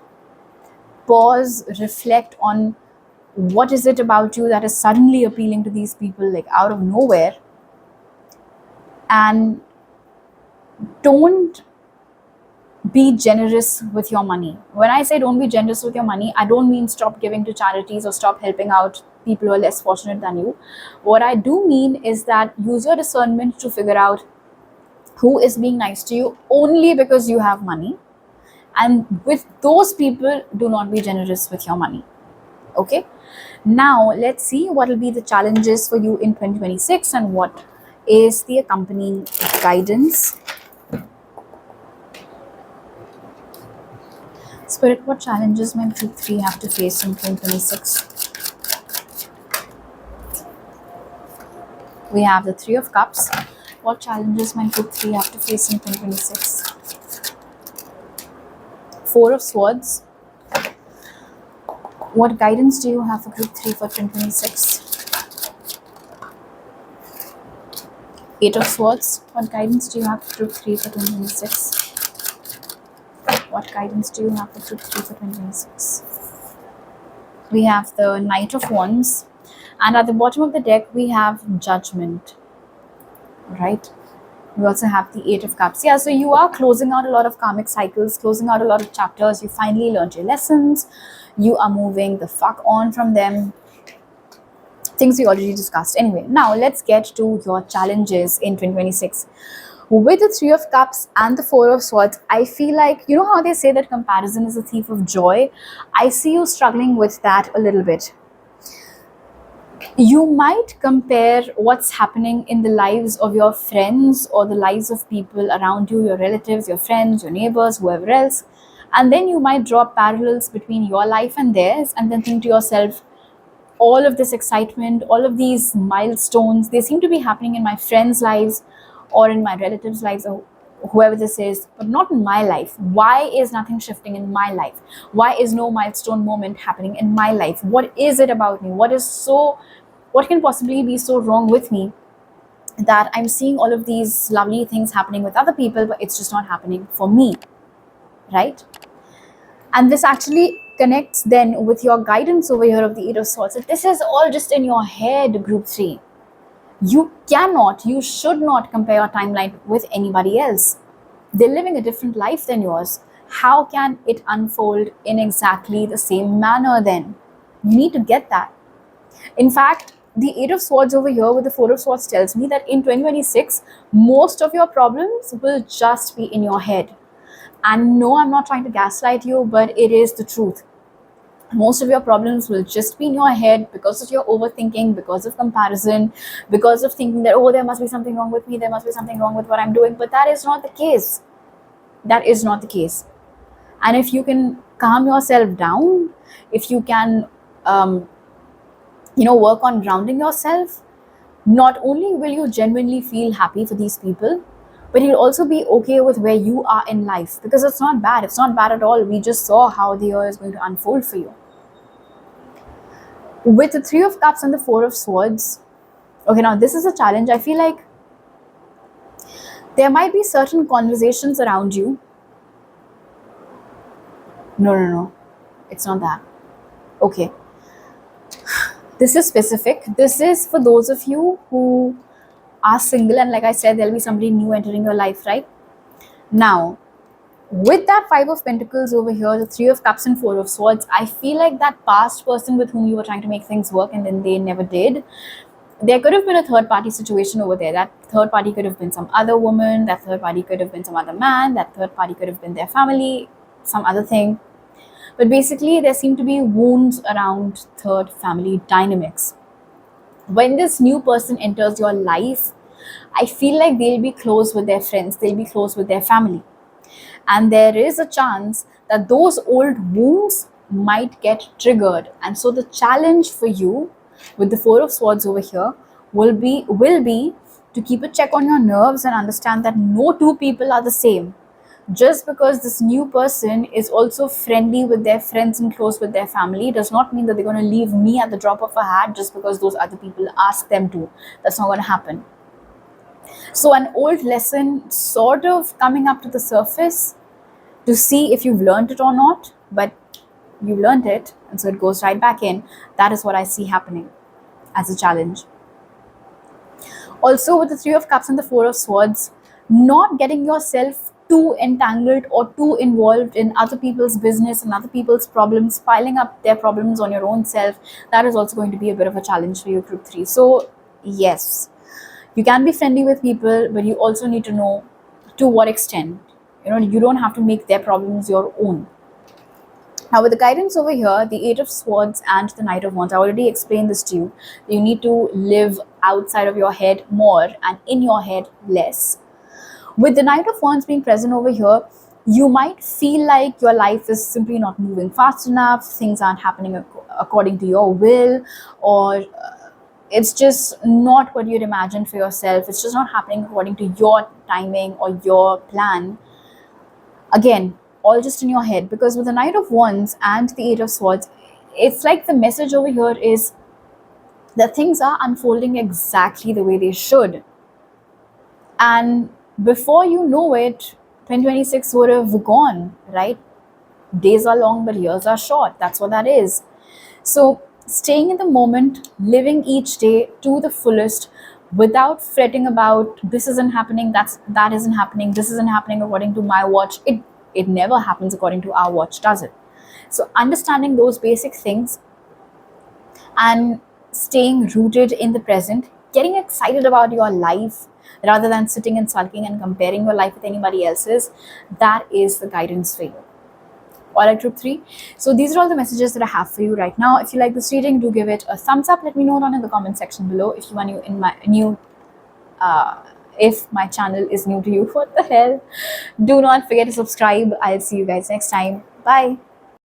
Speaker 1: pause, reflect on what is it about you that is suddenly appealing to these people, like out of nowhere, and don't be generous with your money. When I say don't be generous with your money, I don't mean stop giving to charities or stop helping out people who are less fortunate than you. What I do mean is that use your discernment to figure out who is being nice to you only because you have money, and with those people, do not be generous with your money. Okay, now let's see what will be the challenges for you in 2026 and what is the accompanying guidance. Spirit, what challenges might group 3 have to face in 2026? We have the Three of Cups. What challenges might group 3 have to face in 2026? Four of Swords. What guidance do you have for group 3 for 2026? Eight of Swords. What guidance do you have for group 3 for 2026? What guidance do you have for group 3 for 2026? We have the Knight of Wands, and at the bottom of the deck we have Judgment. Right? We also have the Eight of Cups. Yeah, so you are closing out a lot of karmic cycles, closing out a lot of chapters. You finally learned your lessons. You are moving the fuck on from them. Things we already discussed. Anyway, now let's get to your challenges in 2026. With the Three of Cups and the Four of Swords, I feel like, you know how they say that comparison is a thief of joy? I see you struggling with that a little bit. You might compare what's happening in the lives of your friends or the lives of people around you, your relatives, your friends, your neighbors, whoever else. And then you might draw parallels between your life and theirs, and then think to yourself, all of this excitement, all of these milestones, they seem to be happening in my friends' lives or in my relatives' lives, or whoever this is, but not in my life. Why is nothing shifting in my life? Why is no milestone moment happening in my life? What is it about me? What can possibly be so wrong with me that I'm seeing all of these lovely things happening with other people, but it's just not happening for me? right? And this actually connects then with your guidance over here of the Eight of Swords. So this is all just in your head, group 3. You cannot, you should not compare your timeline with anybody else. They're living a different life than yours. How can it unfold in exactly the same manner then? You need to get that. In fact, the Eight of Swords over here with the Four of Swords tells me that in 2026, most of your problems will just be in your head. And no, I'm not trying to gaslight you, but it is the truth. Most of your problems will just be in your head because of your overthinking, because of comparison, because of thinking that, oh, there must be something wrong with me, there must be something wrong with what I'm doing. But that is not the case. That is not the case. And if you can calm yourself down, if you can, work on grounding yourself, not only will you genuinely feel happy for these people, but you'll also be okay with where you are in life, because it's not bad. It's not bad at all. We just saw how the year is going to unfold for you. With the Three of Cups and the Four of Swords, okay, now this is a challenge. I feel like there might be certain conversations around you. No. It's not that. Okay. This is specific. This is for those of you who are single, and like I said, there'll be somebody new entering your life, right? Now, with that Five of Pentacles over here, the Three of Cups and Four of Swords, I feel like that past person with whom you were trying to make things work and then they never did, there could have been a third party situation over there. That third party could have been some other woman, that third party could have been some other man, that third party could have been their family, some other thing. But basically, there seem to be wounds around third family dynamics. When this new person enters your life, I feel like they'll be close with their friends, they'll be close with their family. And there is a chance that those old wounds might get triggered. And so the challenge for you with the Four of Swords over here will be to keep a check on your nerves and understand that no two people are the same. Just because this new person is also friendly with their friends and close with their family does not mean that they're going to leave me at the drop of a hat just because those other people ask them to. That's not going to happen. So an old lesson sort of coming up to the surface to see if you've learned it or not, but you learned it, and so it goes right back in. That is what I see happening as a challenge. Also, with the Three of Cups and the Four of Swords, not getting yourself too entangled or too involved in other people's business and other people's problems, piling up their problems on your own self, that is also going to be a bit of a challenge for you, group 3. So yes, you can be friendly with people, but you also need to know to what extent. You don't have to make their problems your own. Now, with the guidance over here, the Eight of Swords and the Knight of Wands, I already explained this to you. You need to live outside of your head more and in your head less. With the Knight of Wands being present over here, you might feel like your life is simply not moving fast enough, things aren't happening according to your will, or it's just not what you'd imagined for yourself. It's just not happening according to your timing or your plan. Again, all just in your head, because with the Knight of Wands and the Eight of Swords, it's like the message over here is that things are unfolding exactly the way they should. And before you know it, 2026 would have gone, right? Days are long, but years are short. That's what that is. So staying in the moment, living each day to the fullest, without fretting about this isn't happening, that isn't happening, this isn't happening according to my watch. It never happens according to our watch, does it? So understanding those basic things and staying rooted in the present, getting excited about your life rather than sitting and sulking and comparing your life with anybody else's, that is the guidance for you. Alright, group 3. So these are all the messages that I have for you right now. If you like this reading, do give it a thumbs up. Let me know down in the comment section below. If you are if my channel is new to you, what the hell? Do not forget to subscribe. I'll see you guys next time. Bye.